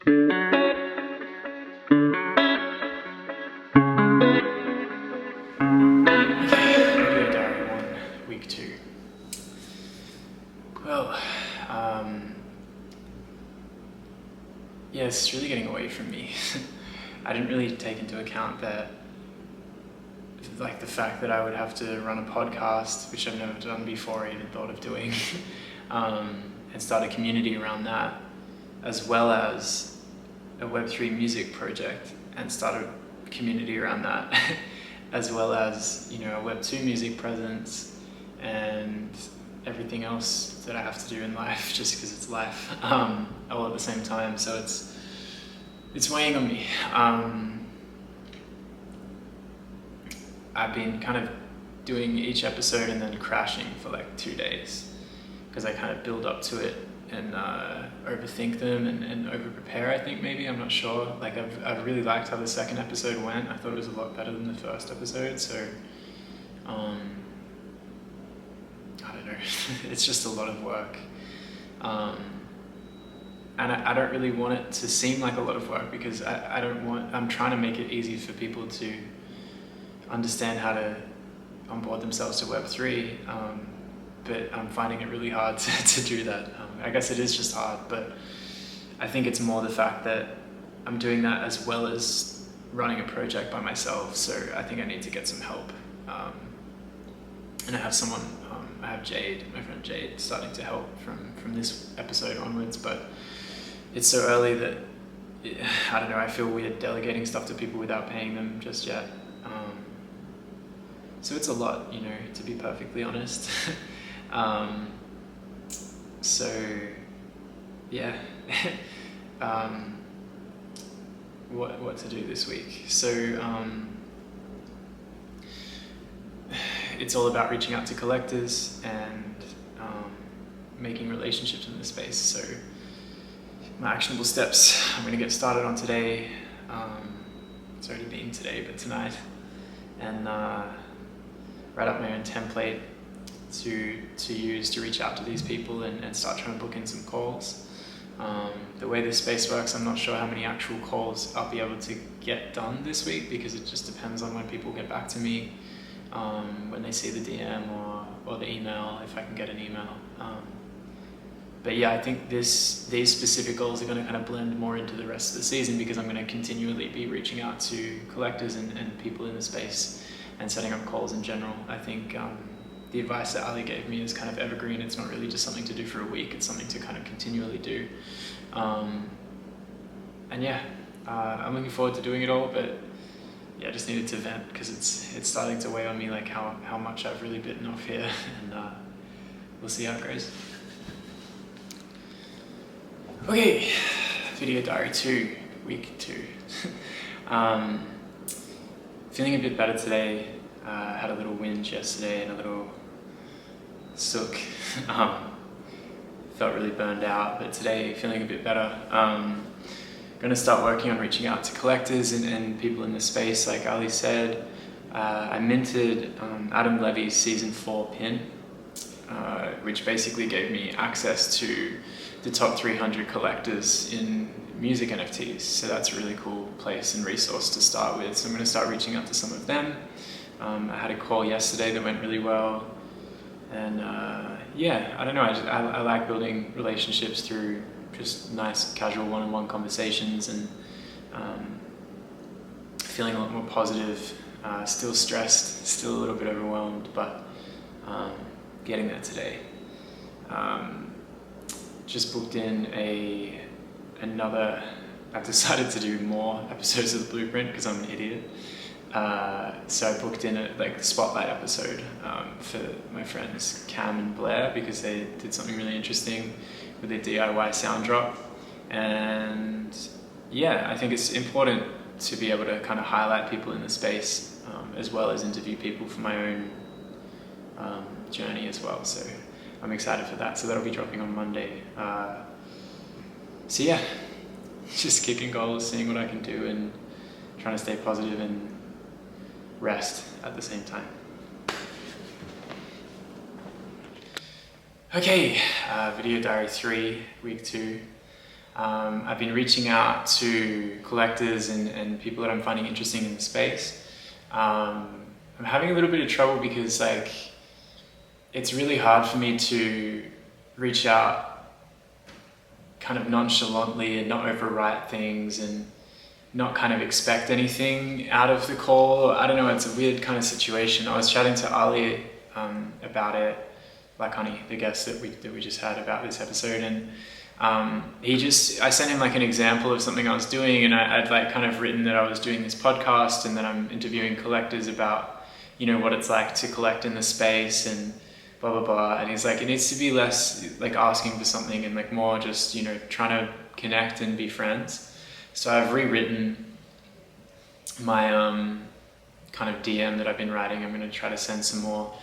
Video Diary 1, Week 2. Well, yeah, it's really getting away from me. I didn't really take into account that, like, the fact that I would have to run a podcast, which I've never done before, I even thought of doing, and start a community around that, as well as a Web3 music project and start a community around that, as well as, you know, a Web2 music presence and everything else that I have to do in life, just because it's life, all at the same time. So it's weighing on me. I've been kind of doing each episode and then crashing for like 2 days, because I kind of build up to it and overthink them and over-prepare, I think, maybe, I'm not sure. Like, I've really liked how the second episode went. I thought it was a lot better than the first episode, so I don't know. It's just a lot of work, and I don't really want it to seem like a lot of work, because I'm trying to make it easy for people to understand how to onboard themselves to Web3, but I'm finding it really hard to do that. I guess it is just hard, but I think it's more the fact that I'm doing that as well as running a project by myself, so I think I need to get some help. And I have someone, I have Jade, my friend Jade, starting to help from this episode onwards, but it's so early that, I don't know, I feel weird delegating stuff to people without paying them just yet. So it's a lot, you know, to be perfectly honest. So yeah, what to do this week? So it's all about reaching out to collectors and making relationships in the space. So my actionable steps, I'm going to get started on today. It's already been today, but tonight, and write up my own template to use to reach out to these people and start trying to book in some calls. The way this space works, I'm not sure how many actual calls I'll be able to get done this week, because it just depends on when people get back to me, when they see the DM or the email, if I can get an email. But yeah, I think these specific goals are going to kind of blend more into the rest of the season, because I'm going to continually be reaching out to collectors and people in the space and setting up calls in general. I think the advice that Ali gave me is kind of evergreen. It's not really just something to do for a week, it's something to kind of continually do. And yeah, I'm looking forward to doing it all, but yeah, I just needed to vent, because it's starting to weigh on me, like how much I've really bitten off here, and we'll see how it goes. Okay, Video Diary 2, Week 2. Feeling a bit better today. Had a little whinge yesterday and a little sook. Felt really burned out, but today feeling a bit better. Going to start working on reaching out to collectors and people in the space, like Ali said. I minted Adam Levy's Season 4 pin, which basically gave me access to the top 300 collectors in music NFTs. So that's a really cool place and resource to start with. So I'm going to start reaching out to some of them. I had a call yesterday that went really well. And yeah, I don't know, I like building relationships through just nice casual one-on-one conversations, and feeling a lot more positive, still stressed, still a little bit overwhelmed, but getting there today. Just booked in I've decided to do more episodes of The Blueprint because I'm an idiot. So I booked in the spotlight episode for my friends Cam and Blair, because they did something really interesting with their DIY sound drop. And yeah, I think it's important to be able to kind of highlight people in the space, as well as interview people for my own journey as well. So I'm excited for that. So that'll be dropping on Monday. So yeah, just kicking goals, seeing what I can do, and trying to stay positive and rest at the same time. Okay, Video Diary 3, Week 2. I've been reaching out to collectors and people that I'm finding interesting in the space. I'm having a little bit of trouble because like it's really hard for me to reach out kind of nonchalantly and not overwrite things and not kind of expect anything out of the call. I don't know, it's a weird kind of situation. I was chatting to Ali about it, like Honey, the guest that we just had about this episode, and I sent him like an example of something I was doing, and I'd like kind of written that I was doing this podcast and that I'm interviewing collectors about, you know, what it's like to collect in the space and blah, blah, blah. And he's like, it needs to be less like asking for something and like more just, you know, trying to connect and be friends. So I've rewritten my kind of DM that I've been writing. I'm going to try to send some more.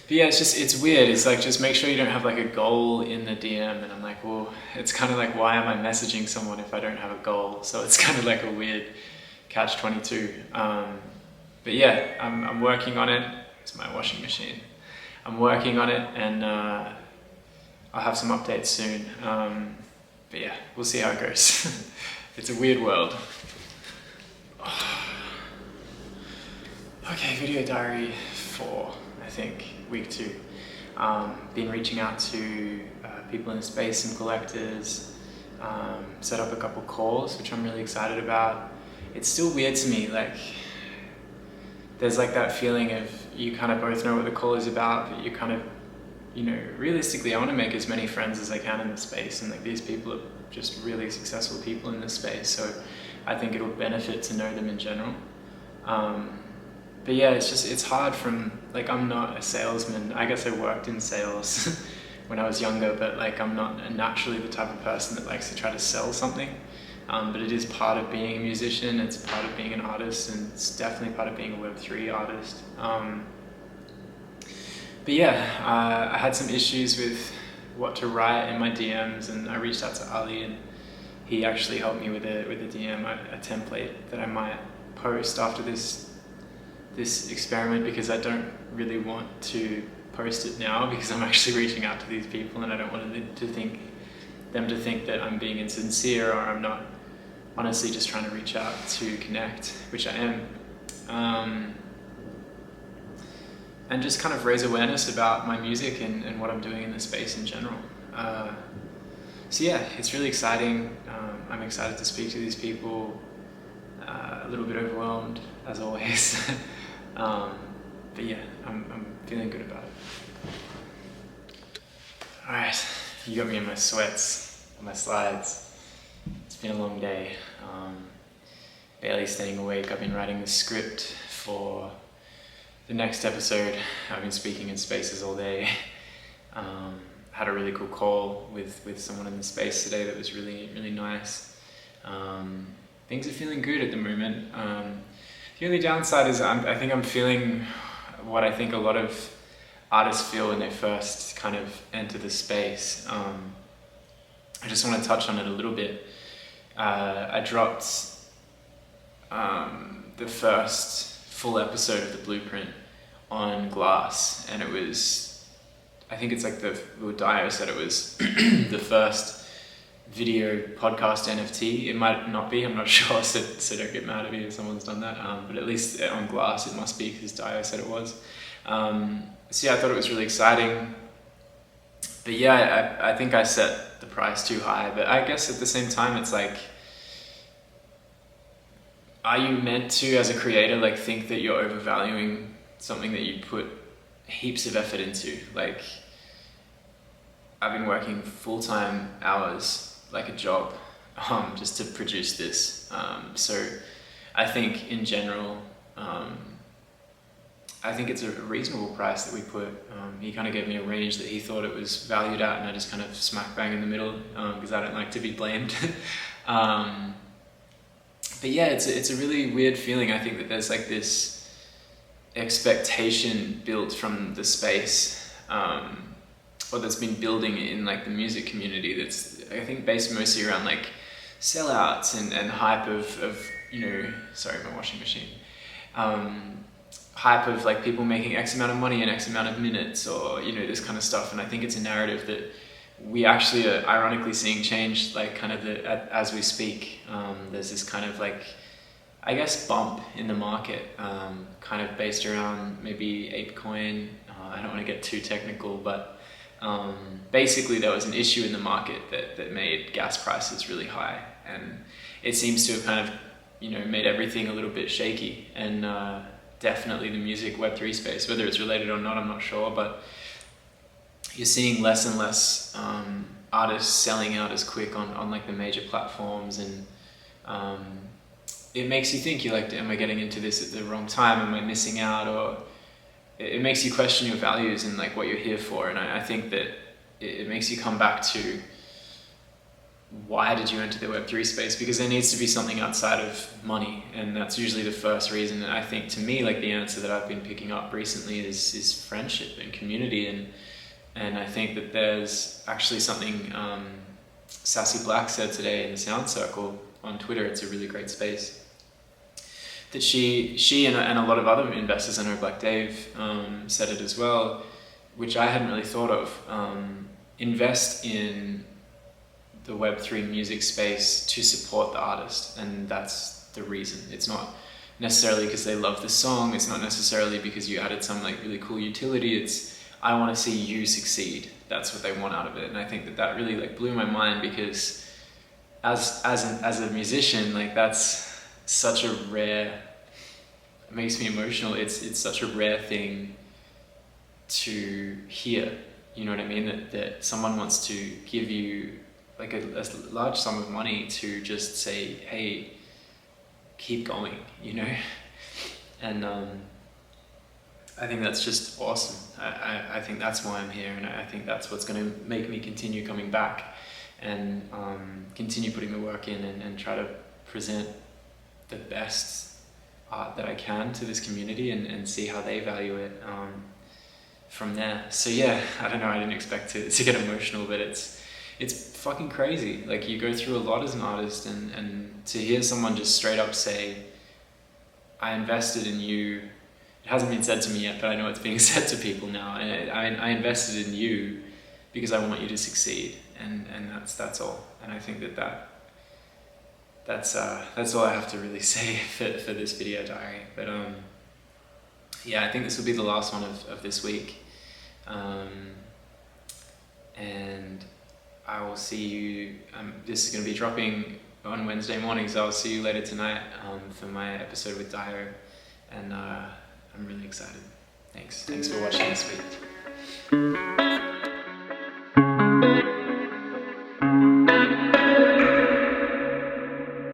But yeah, it's weird. It's like, just make sure you don't have like a goal in the DM. And I'm like, well, it's kind of like, why am I messaging someone if I don't have a goal? So it's kind of like a weird catch-22. But yeah, I'm working on it. It's my washing machine. I'm working on it, and I'll have some updates soon. But yeah, we'll see how it goes. It's a weird world. Okay, video diary 4, I think, week 2. Been reaching out to people in the space and collectors, set up a couple calls, which I'm really excited about. It's still weird to me, like, there's like that feeling of you kind of both know what the call is about, but you kind of, you know, realistically, I want to make as many friends as I can in the space, and like these people are just really successful people in this space, so I think it'll benefit to know them in general. But yeah, it's hard from, like, I'm not a salesman. I guess I worked in sales when I was younger, but like I'm not naturally the type of person that likes to try to sell something. But it is part of being a musician, it's part of being an artist, and it's definitely part of being a Web3 artist. But yeah, I had some issues with what to write in my DMs, and I reached out to Ali, and he actually helped me with a DM, a template that I might post after this experiment, because I don't really want to post it now because I'm actually reaching out to these people, and I don't want them to think that I'm being insincere or I'm not honestly just trying to reach out to connect, which I am. And just kind of raise awareness about my music and what I'm doing in the space in general. So yeah, it's really exciting. I'm excited to speak to these people, a little bit overwhelmed as always. But yeah, I'm feeling good about it. All right, you got me in my sweats, on my slides. It's been a long day. Barely staying awake. I've been writing the script for the next episode. I've been speaking in spaces all day. Had a really cool call with someone in the space today that was really, really nice. Things are feeling good at the moment. The only downside is I think I'm feeling what I think a lot of artists feel when they first kind of enter the space. I just want to touch on it a little bit. I dropped the first full episode of the Blueprint on Glass, and it was, I think it's like Dio said it was the first video podcast NFT. It might not be, I'm not sure, so don't get mad at me if someone's done that, but at least on Glass it must be, because Dio said it was. So yeah, I thought it was really exciting. But yeah, I think I set the price too high, but I guess at the same time it's like, are you meant to, as a creator, like think that you're overvaluing something that you put heaps of effort into? Like, I've been working full-time hours, like a job, just to produce this. So I think in general, I think it's a reasonable price that we put. He kind of gave me a range that he thought it was valued at, and I just kind of smack bang in the middle, because I don't like to be blamed. But yeah, it's a really weird feeling. I think that there's like this expectation built from the space, or that's been building in like the music community, that's I think based mostly around like sellouts and hype of you know, sorry, my washing machine, hype of like people making X amount of money in X amount of minutes, or you know, this kind of stuff. And I think it's a narrative that we actually are ironically seeing change, like kind of as we speak. There's this kind of like, I guess, bump in the market, kind of based around maybe ApeCoin. I don't want to get too technical, but basically there was an issue in the market that made gas prices really high, and it seems to have kind of, you know, made everything a little bit shaky. And definitely the music Web3 space, whether it's related or not, I'm not sure, but you're seeing less and less artists selling out as quick on like the major platforms, and it makes you think, you're like, am I getting into this at the wrong time? Am I missing out? Or it makes you question your values and like what you're here for. And I think that it makes you come back to, why did you enter the Web3 space? Because there needs to be something outside of money, and that's usually the first reason. And I think, to me, like the answer that I've been picking up recently is friendship and community. And I think that there's actually something Sassy Black said today in the Sound Circle on Twitter. It's a really great space. That she and a lot of other investors, I know Black Dave said it as well, which I hadn't really thought of. Invest in the Web3 music space to support the artist, and that's the reason. It's not necessarily because they love the song, it's not necessarily because you added some like really cool utility, it's, I want to see you succeed. That's what they want out of it. And I think that really like blew my mind, because as a musician, like that's such a rare, it makes me emotional. It's such a rare thing to hear, you know what I mean? That someone wants to give you like a large sum of money to just say, hey, keep going, you know? And I think that's just awesome. I think that's why I'm here, and I think that's what's going to make me continue coming back and continue putting the work in and try to present the best art that I can to this community and see how they value it from there. So yeah, I don't know, I didn't expect to get emotional, but it's fucking crazy. Like, you go through a lot as an artist, and to hear someone just straight up say, I invested in you. It hasn't been said to me yet, but I know it's being said to people now. And I invested in you because I want you to succeed, and that's all. And I think that's all I have to really say for this video diary. But yeah, I think this will be the last one of this week, and I will see you. This is going to be dropping on Wednesday morning, so I'll see you later tonight for my episode with Dio, and I'm really excited. Thanks for watching this week.